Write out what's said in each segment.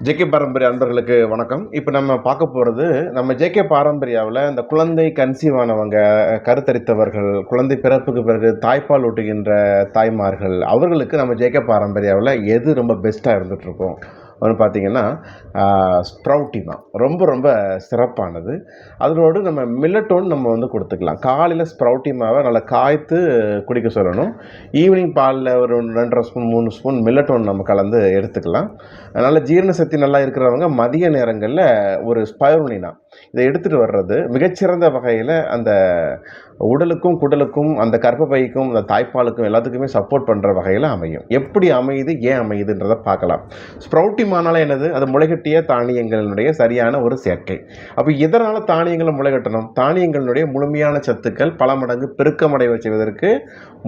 JK பாரம்பரிய அன்பர்களுக்கு வணக்கம். இப்போ நம்ம பார்க்க போகிறது, நம்ம ஜேகே பாரம்பரியாவில் இந்த குழந்தை கன்சீவ் ஆனவங்க, கருத்தரித்தவர்கள், குழந்தை பிறப்புக்கு பிறகு தாய்ப்பால் ஊட்டுகின்ற தாய்மார்கள், அவர்களுக்கு நம்ம ஜேகே பாரம்பரியாவில் எது ரொம்ப பெஸ்ட்டாக இருந்துகிட்ருக்கோம் அப்படின்னு பார்த்தீங்கன்னா, ஸ்ப்ரவுட்டிமா ரொம்ப ரொம்ப சிறப்பானது. அதனோடு நம்ம மில்லட்டோன் நம்ம வந்து கொடுத்துக்கலாம். காலையில் ஸ்ப்ரவுட்டிமாவை நல்லா காய்த்து குடிக்க சொல்லணும். ஈவினிங் பாலில் ஒரு 2.5 ஸ்பூன் 3 ஸ்பூன் மில்லட்டோன் நம்ம கலந்து எடுத்துக்கலாம். அதனால் ஜீரண சக்தி நல்லா இருக்கிறவங்க மதிய நேரங்களில் ஒரு ஸ்பைருலினா இதை எடுத்துகிட்டு வர்றது மிகச்சிறந்த வகையில் அந்த உடலுக்கும் குடலுக்கும் அந்த கர்ப்பப்பைக்கும் அந்த தாய்ப்பாலுக்கும் எல்லாத்துக்குமே சப்போர்ட் பண்ணுற வகையில் அமையும். எப்படி அமையுது, ஏன் அமையுதுன்றதை பார்க்கலாம். ஸ்ப்ரவுட்டிமானால என்னது, அது முளைகட்டிய தானியங்களினுடைய சரியான ஒரு சேர்க்கை. அப்போ இதனால் தானியங்களை முளைகட்டணும், தானியங்களினுடைய முழுமையான சத்துக்கள் பல மடங்கு பெருக்கமடைய செய்வதற்கு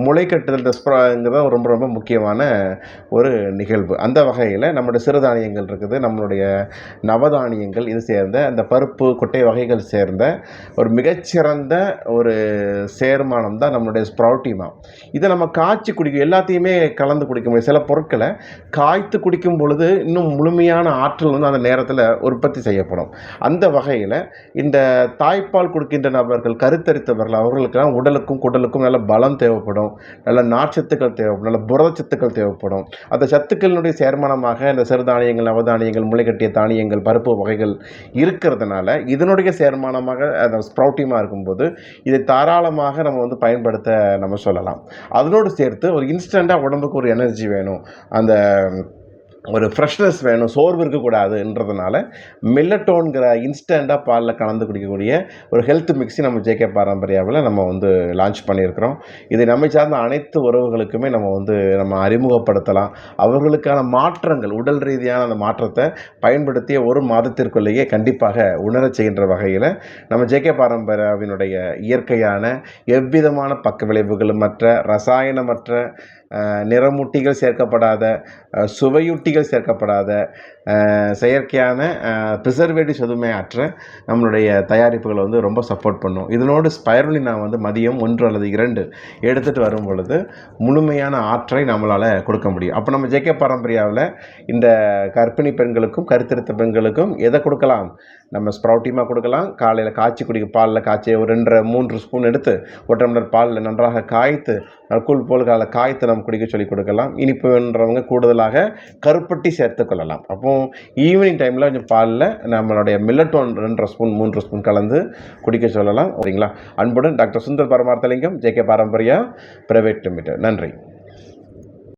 முளைக்கட்டுதல் ஸ்ப்ராங்கிறத ரொம்ப ரொம்ப முக்கியமான ஒரு நிகழ்வு. அந்த வகையில் நம்மளுடைய சிறுதானியங்கள் இருக்குது, நம்மளுடைய நவதானியங்கள் இது சேர்ந்த அந்த பருப்பு கொட்டை வகைகள் சேர்ந்த ஒரு மிகச்சிறந்த ஒரு சேர்மானம் தான் நம்மளுடைய ஸ்ப்ரவுட்டிமா. இதை நம்ம காய்ச்சி குடிக்கும், எல்லாத்தையுமே கலந்து குடிக்க முடியும். சில பொருட்களை காய்த்து குடிக்கும் பொழுது இன்னும் முழுமையான ஆற்றல் வந்து அந்த நேரத்தில் உற்பத்தி செய்யப்படும். அந்த வகையில் இந்த தாய்ப்பால் கொடுக்கின்ற நபர்கள், கருத்தரித்தவர்கள், அவர்களுக்கெல்லாம் உடலுக்கும் குடலுக்கும் நல்ல பலம் தேவைப்படும், நல்ல நார்ச்சத்துக்கள் தேவைப்படும், நல்ல புரதச்சத்துக்கள் தேவைப்படும். அந்த சத்துக்களினுடைய சேர்மானமாக இந்த சிறுதானியங்கள், நவதானியங்கள், முளைகட்டிய தானியங்கள், பருப்பு வகைகள் இருக்கிறதுனால இதனுடைய சேர்மானமாக அந்த ஸ்ப்ரவுட்டிமா இருக்கும்போது இதை தாராளமாக நம்ம வந்து பயன்படுத்த நம்ம சொல்லலாம். அதனோடு சேர்த்து ஒரு இன்ஸ்டண்ட்டாக உடம்புக்கு ஒரு எனர்ஜி வேணும், அந்த ஒரு ஃப்ரெஷ்னஸ் வேணும், சோர்வு இருக்கக்கூடாதுன்றதுனால மில்லட்டோன்கிற இன்ஸ்டண்ட்டாக பாலில் கலந்து குடிக்கக்கூடிய ஒரு ஹெல்த் மிக்ஸி நம்ம ஜேகே பாரம்பரியாவில் நம்ம வந்து லான்ச் பண்ணியிருக்கிறோம். இதை நம்மை சார்ந்த அனைத்து உறவுகளுக்குமே நம்ம அறிமுகப்படுத்தலாம். அவர்களுக்கான மாற்றங்கள், உடல் ரீதியான அந்த மாற்றத்தை பயன்படுத்திய ஒரு மாதத்திற்குள்ளேயே கண்டிப்பாக உணரச் செய்கின்ற வகையில் நம்ம ஜேகே பாரம்பரியாவினுடைய இயற்கையான எவ்விதமான பக்க விளைவுகளும் மற்ற ரசாயனமற்ற நிறமூட்டிகள் சேர்க்கப்படாத, சுவையூட்டிகள் சேர்க்கப்படாத, செயற்கையான ப்ரிசர்வேட்டிவ்ஸ் எதுவுமே அற்ற நம்மளுடைய தயாரிப்புகளை வந்து ரொம்ப சப்போர்ட் பண்ணும். இதனோடு ஸ்பைருலினா வந்து மதியம் 1 அல்லது 2 எடுத்துகிட்டு வரும் பொழுது முழுமையான ஆற்றலை நம்மளால் கொடுக்க முடியும். அப்போ நம்ம ஜேகே பாரம்பரியாவில் இந்த கர்ப்பிணி பெண்களுக்கும் கருத்தரித்த பெண்களுக்கும் எதை கொடுக்கலாம், நம்ம ஸ்ப்ரவுட்டிமா கொடுக்கலாம். காலையில் காய்ச்சி குடிக்கும், பாலில் காய்ச்சி ஒரு 2-3 ஸ்பூன் எடுத்து 1 டம்ளர் பாலில் நன்றாக காய்த்து கூழ் போல் காய்த்து நம்ம குடிக்க சொல்லி கொடுக்கலாம். இனிப்புன்றவங்க கூடுதலாக கருப்பட்டி சேர்த்து கொள்ளலாம். அப்போ ஈவினிங் டைமில் கொஞ்சம் பாலில் நம்மளுடைய மில்லட்டோன் 2 ஸ்பூன் 3 ஸ்பூன் கலந்து குடிக்க சொல்லலாம். சரிங்களா? அன்புடன் doctor Sundar Paramarthalingam, JK Paramparya private limited. நன்றி.